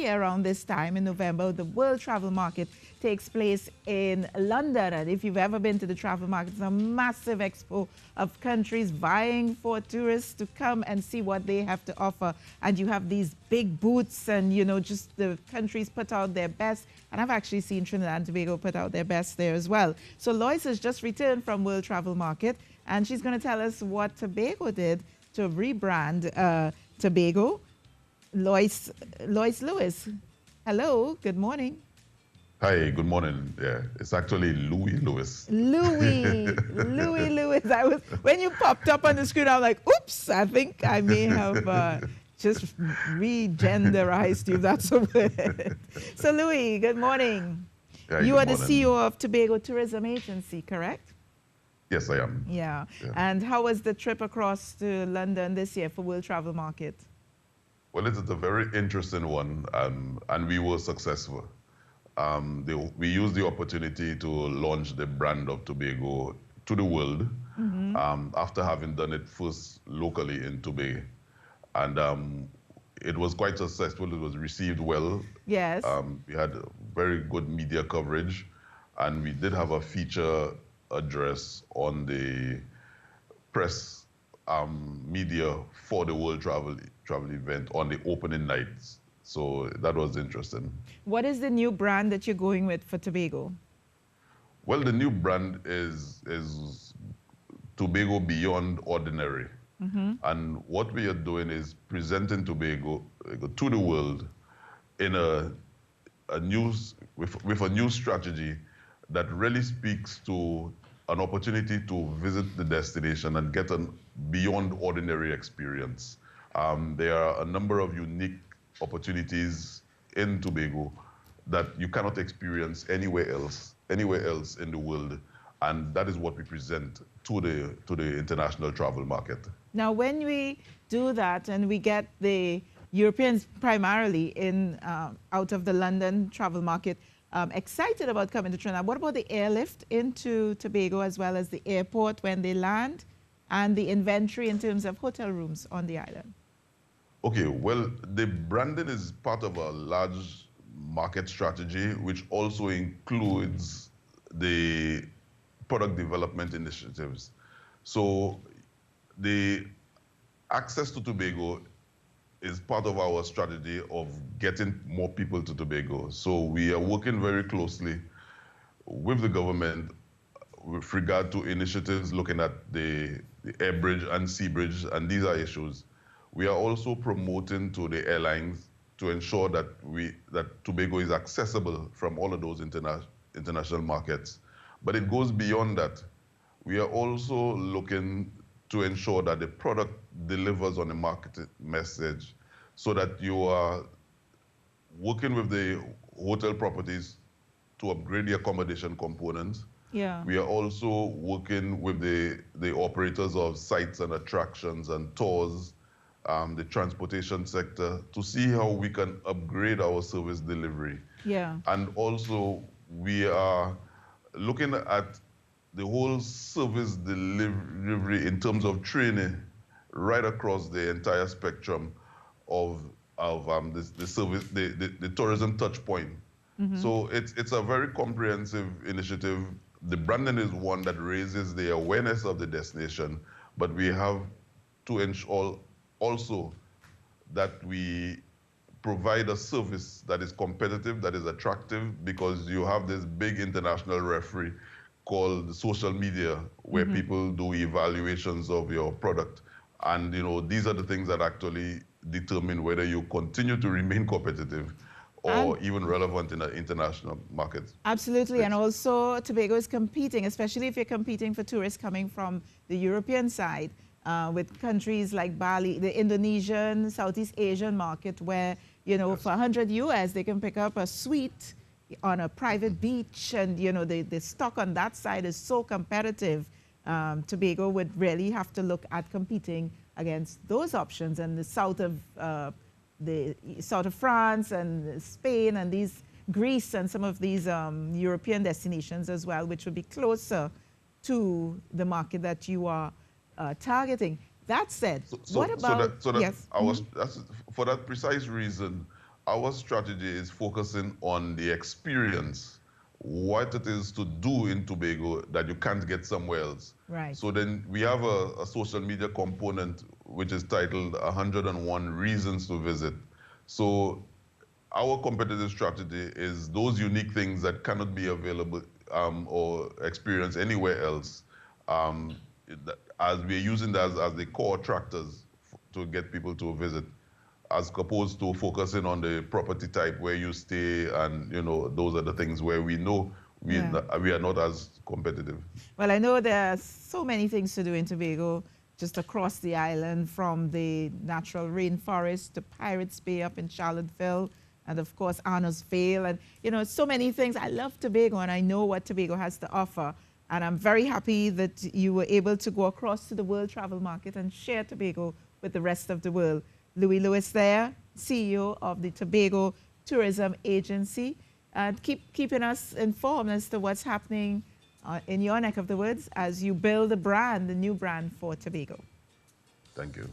year around this time in November, the World Travel Market takes place in London. And if you've ever been to the travel market, it's a massive expo of countries vying for tourists to come and see what they have to offer. And you have these big booths and, you know, just the countries put out their best. And I've actually seen Trinidad and Tobago put out their best there as well. So Lois has just returned from World Travel Market, and she's going to tell us what Tobago did to rebrand Tobago. Lois Lewis. Hello, good morning. Hi, good morning. Yeah, it's actually Louis Lewis. Louis Lewis. When you popped up on the screen, I was like, oops, I think I may have just regenderized you. That's a word. So Louis, good morning. Yeah, you good are the morning. CEO of Tobago Tourism Agency, correct? Yes, I am. Yeah. And how was the trip across to London this year for World Travel Market? Well, it's a very interesting one, and we were successful. We used the opportunity to launch the brand of Tobago to the world after having done it first locally in Tobago. And it was quite successful. It was received well. Yes. We had very good media coverage, and we did have a feature address on the press media for the World Travel event on the opening nights. So that was interesting. What is the new brand that you're going with for Tobago? Well, the new brand is Tobago Beyond Ordinary. And what we are doing is presenting Tobago to the world in with a new strategy that really speaks to an opportunity to visit the destination and get a beyond ordinary experience. There are a number of unique opportunities in Tobago that you cannot experience anywhere else in the world, and that is what we present to the international travel market. Now, when we do that and we get the Europeans primarily in out of the London travel market excited about coming to Trinidad, what about the airlift into Tobago as well as the airport when they land and the inventory in terms of hotel rooms on the island? Okay, well, the branding is part of a large market strategy, which also includes the product development initiatives. So the access to Tobago is part of our strategy of getting more people to Tobago. So we are working very closely with the government with regard to initiatives looking at the air bridge and sea bridge, and these are issues. We are also promoting to the airlines to ensure that Tobago is accessible from all of those international markets. But it goes beyond that. We are also looking to ensure that the product delivers on the market message so that you are working with the hotel properties to upgrade the accommodation components. Yeah. We are also working with the operators of sites and attractions and tours, the transportation sector, to see how we can upgrade our service delivery. Yeah. And also we are looking at the whole service delivery in terms of training right across the entire spectrum of the service, the tourism touch point. So it's a very comprehensive initiative. The branding is one that raises the awareness of the destination, but we have to ensure also that we provide a service that is competitive, that is attractive, because you have this big international referee called social media, where people do evaluations of your product. And these are the things that actually determine whether you continue to remain competitive or even relevant in the international markets. Absolutely, and also Tobago is competing, especially if you're competing for tourists coming from the European side, with countries like Bali, the Indonesian, Southeast Asian market, where, for 100 US, they can pick up a suite on a private beach, and, the stock on that side is so competitive. Tobago would really have to look at competing against those options, and the south of France and Spain and Greece and some of these European destinations as well, which would be closer to the market that you are targeting. That said, what about... For that precise reason, our strategy is focusing on the experience, what it is to do in Tobago that you can't get somewhere else. Right. So then we have a social media component which is titled 101 Reasons to Visit. So our competitive strategy is those unique things that cannot be available or experienced anywhere else. Um, as we're using that as the core attractors to get people to visit, as opposed to focusing on the property type where you stay, and those are the things where we know Yeah. we are not as competitive. Well, I know there are so many things to do in Tobago, just across the island, from the natural rainforest to Pirates Bay up in Charlottesville, and of course Arnos Vale, and so many things. I love Tobago, and I know what Tobago has to offer, and I'm very happy that you were able to go across to the World Travel Market and share Tobago with the rest of the world. Louis Lewis there, CEO of the Tobago Tourism Agency, and keeping us informed as to what's happening in your neck of the woods as you build a brand, the new brand for Tobago. Thank you.